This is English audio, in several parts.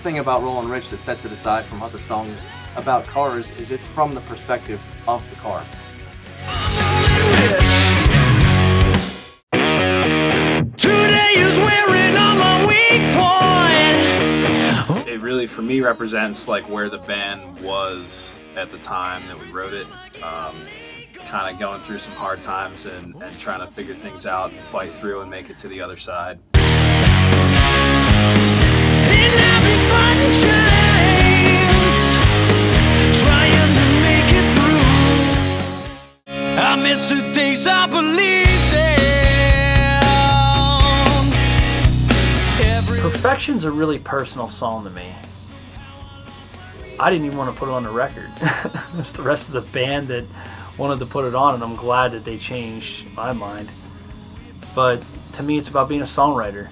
thing about Roland Rich that sets it aside from other songs about cars is it's from the perspective of the car. Today is wearing on my weak point. It really, for me, represents like where the band was at the time that we wrote it. Kind of going through some hard times and trying to figure things out and fight through and make it to the other side. And I've been fighting chains, trying to make it through. I miss the days I believed in. Perfection's a really personal song to me. I didn't even want to put it on the record. It's the rest of the band that wanted to put it on, and I'm glad that they changed my mind. But to me, it's about being a songwriter.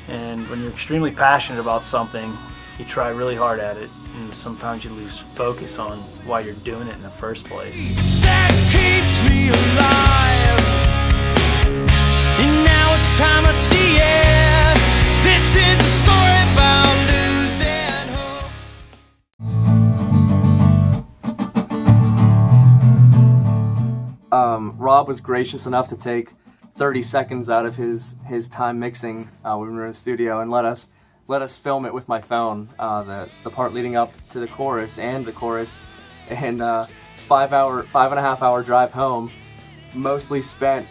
And when you're extremely passionate about something, you try really hard at it, and sometimes you lose focus on why you're doing it in the first place. That keeps me alive. And now it's time to see it. This is a story about losing hope. Rob was gracious enough to take 30 seconds out of his time mixing when we were in the studio and let us film it with my phone, the part leading up to the chorus and the chorus, and it's 5.5 hour drive home, mostly spent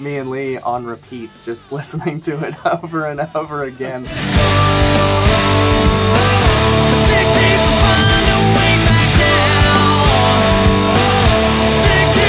me and Lee on repeat, just listening to it over and over again. Dig deep and find a way back down. Dig deep.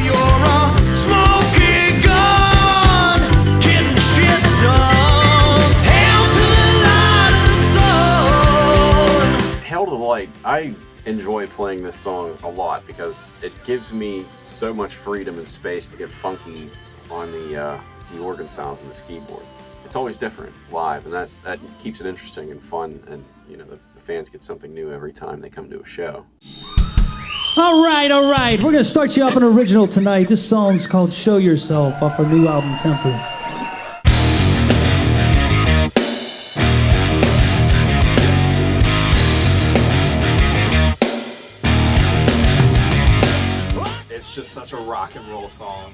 You're a smoking gun, getting shit done. Hail to the light of the sun. Hail to the Light. I enjoy playing this song a lot because it gives me so much freedom and space to get funky on the organ sounds and this keyboard. It's always different live, and that keeps it interesting and fun, and you know the fans get something new every time they come to a show. All right, we're gonna start you off an original tonight. This song's called Show Yourself off our new album Temper. It's just such a rock and roll song,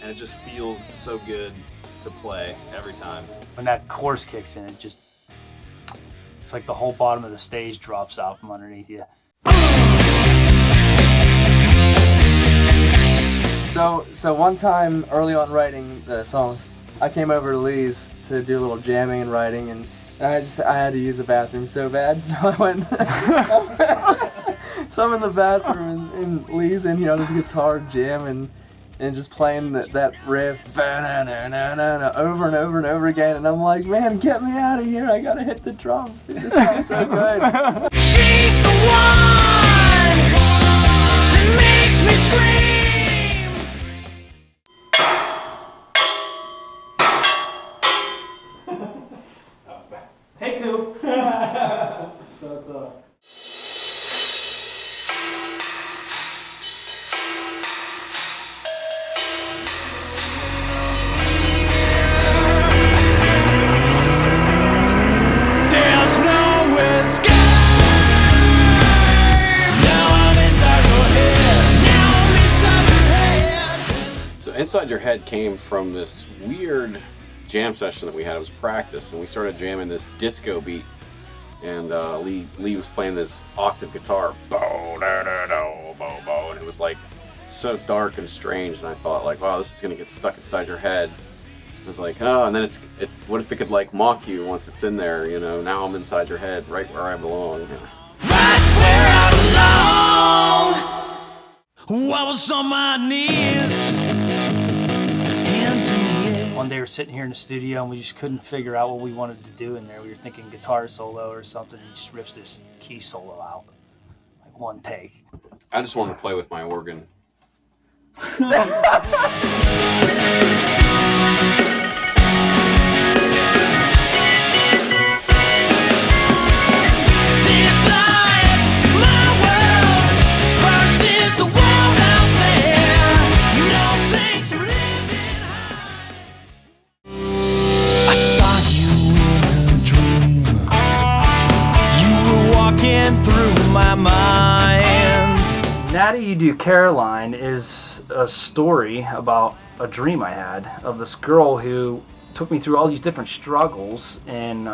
and it just feels so good to play every time. When that chorus kicks in, it's like the whole bottom of the stage drops out from underneath you. So one time early on writing the songs, I came over to Lee's to do a little jamming and writing, and I had to use the bathroom so bad, so I went. So I'm in the bathroom, and Lee's in here on his guitar jamming and just playing that riff over and over and over again, and I'm like, man, get me out of here! I gotta hit the drums. Dude, this sounds so good. She's the one that makes me scream. Take two. So it's There's no escape. Now I'm inside your head. Now I'm inside your head. So Inside Your Head came from this weird jam session that we had. It was practice, and we started jamming this disco beat, and Lee was playing this octave guitar, and it was like so dark and strange, and I thought like, wow, this is gonna get stuck inside your head. I was like, oh, and then what if it could like mock you once it's in there, you know, now I'm inside your head, right where I belong. Right where I belong. I was on my knees. Hands in the air. one day we're sitting here in the studio and we just couldn't figure out what we wanted to do in there. We were thinking guitar solo or something. He just rips this key solo out, like one take. I just want to play with my organ. I saw you Natty-Du Caroline is a story about a dream I had of this girl who took me through all these different struggles and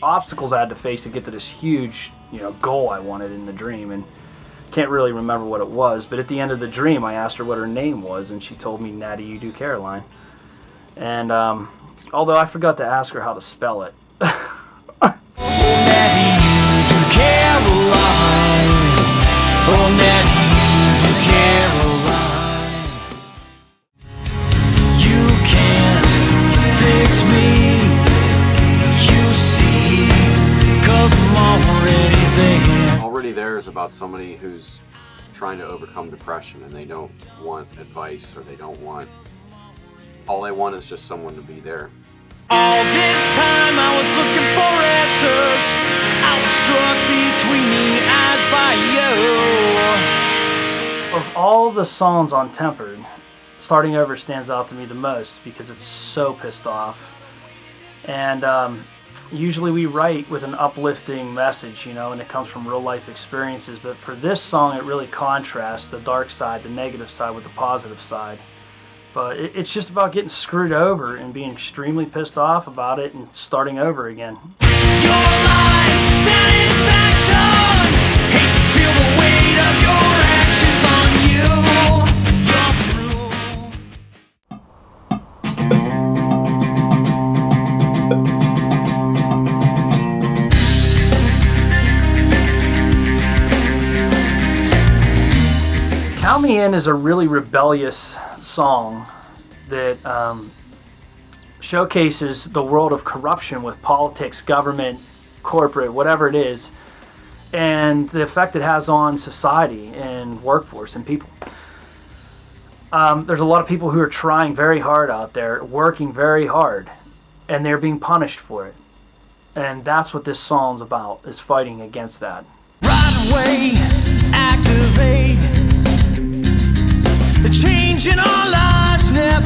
obstacles I had to face to get to this huge, goal I wanted in the dream. And can't really remember what it was, but at the end of the dream, I asked her what her name was, and she told me Natty-Du Caroline. And although I forgot to ask her how to spell it. Natty-Du Caroline. Oh, Natty-Du Caroline. You can't fix me, you see, 'cause I'm already there. Already There is about somebody who's trying to overcome depression and they don't want advice, or all they want is just someone to be there. All this time I was looking for answers. I was struck between the eyes by you. Of all the songs on Tempered, Starting Over stands out to me the most because it's so pissed off. And usually we write with an uplifting message, and it comes from real life experiences. But for this song, it really contrasts the dark side, the negative side, with the positive side. But it's just about getting screwed over and being extremely pissed off about it and starting over again. Your lies, satisfaction. Hate to feel the weight of your actions on you. You're through. Count Me In is a really rebellious song that showcases the world of corruption with politics, government, corporate, whatever it is, and the effect it has on society and workforce and people. There's a lot of people who are trying very hard out there, working very hard, and they're being punished for it. And that's what this song's about, is fighting against that. Right away, activate. The change in our lives never